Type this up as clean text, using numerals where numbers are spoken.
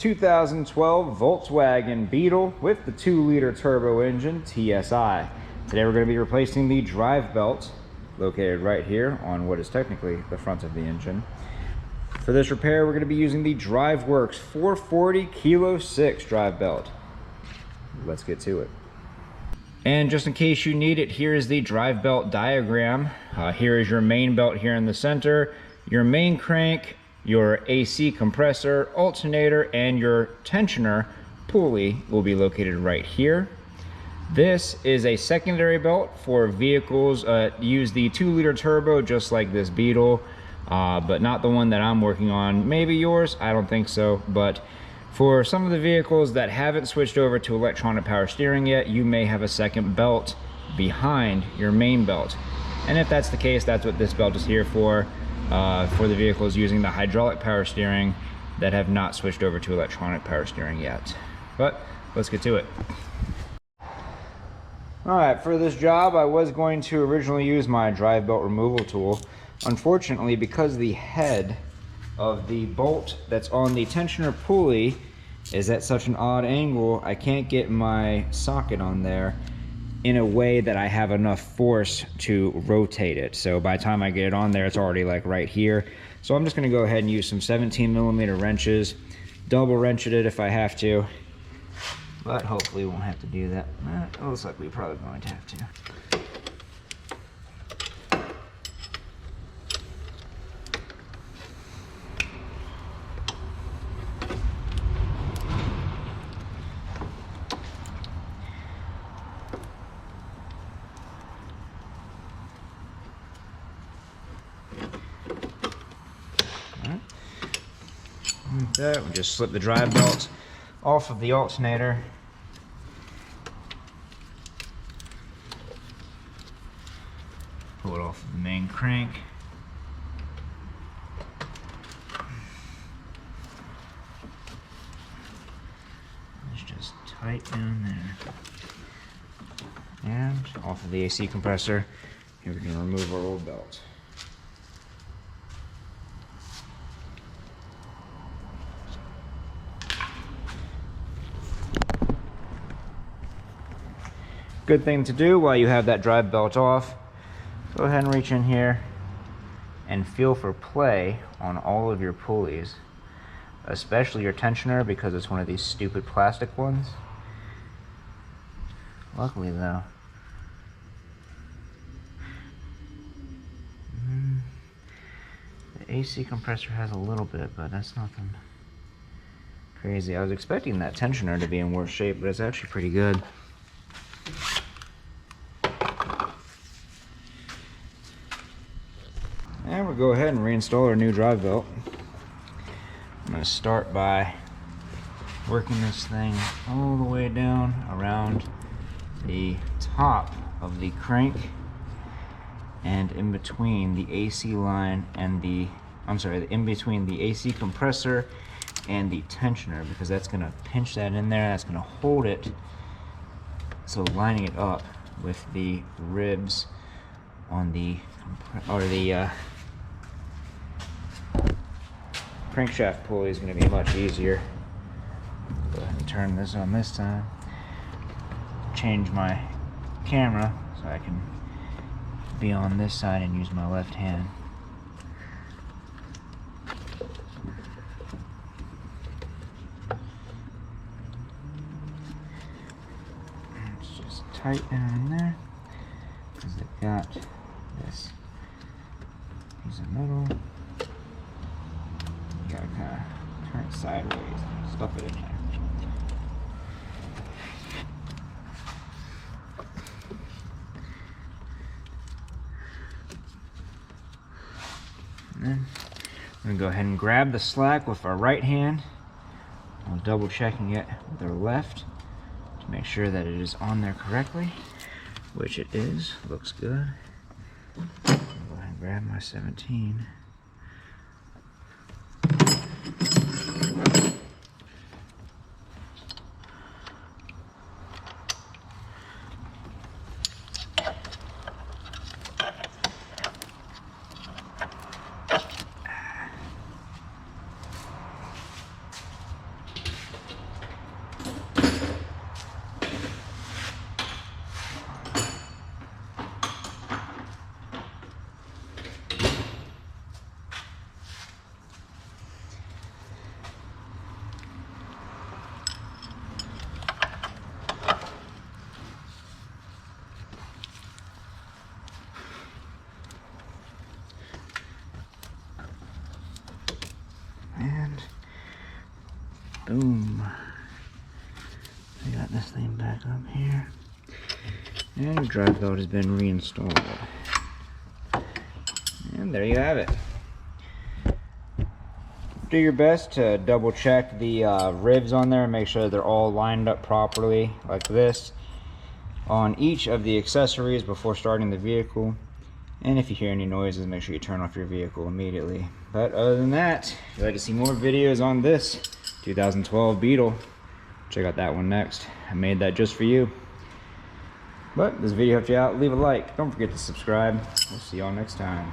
2012 Volkswagen Beetle with the 2-liter turbo engine TSI. Today we're going to be replacing the drive belt located right here on what is technically the front of the engine. For this repair, we're going to be using the DriveWorks 440 Kilo 6 drive belt. Let's get to it. And just in case you need it, here is the drive belt diagram. Here is your main belt here in the center, your main crank, your AC compressor, alternator, and your tensioner pulley will be located right here. This is a secondary belt for vehicles use the 2-liter turbo just like this Beetle, but not the one that I'm working on. Maybe yours, I don't think so, but for some of the vehicles that haven't switched over to electronic power steering yet, you may have a second belt behind your main belt. And if that's the case, that's what this belt is here for the vehicles using the hydraulic power steering that have not switched over to electronic power steering yet. But let's get to it. All right, for this job, I was going to originally use my drive belt removal tool. Unfortunately, because the head of the bolt that's on the tensioner pulley is at such an odd angle, I can't get my socket on there in a way that I have enough force to rotate it. So by the time I get it on there, it's already like right here. So I'm just gonna go ahead and use some 17mm wrenches, double wrench it if I have to, but hopefully we won't have to do that. It looks like we're probably going to have to. Like that, we just slip the drive belt off of the alternator. Pull it off of the main crank. It's just tight down there. And off of the AC compressor. Here we can remove our old belt. Good thing to do while you have that drive belt off, go ahead and reach in here and feel for play on all of your pulleys, especially your tensioner because it's one of these stupid plastic ones. Luckily though, the AC compressor has a little bit, but that's nothing crazy. I was expecting that tensioner to be in worse shape, but it's actually pretty good. And we'll go ahead and reinstall our new drive belt. I'm going to start by working this thing all the way down around the top of the crank and in between the AC line and in between the AC compressor and the tensioner, because that's going to pinch that in there, that's going to hold it. So lining it up with the ribs on the crankshaft pulley is going to be much easier. Go ahead and turn this on this time. Change my camera so I can be on this side and use my left hand. It's just tight down in there because I've got this piece of metal. You gotta kind of turn it sideways and stuff it in there. And then I'm gonna go ahead and grab the slack with our right hand. I'm double checking it with our left to make sure that it is on there correctly, which it is. Looks good. I'll go ahead and grab my 17. Boom. We got this thing back up here. And your drive belt has been reinstalled. And there you have it. Do your best to double check the ribs on there and make sure they're all lined up properly like this on each of the accessories before starting the vehicle. And if you hear any noises, make sure you turn off your vehicle immediately. But other than that, if you'd like to see more videos on this 2012 Beetle, check out that one next. I made that just for you. But this video helped you out, leave a like. Don't forget to subscribe. We'll see y'all next time.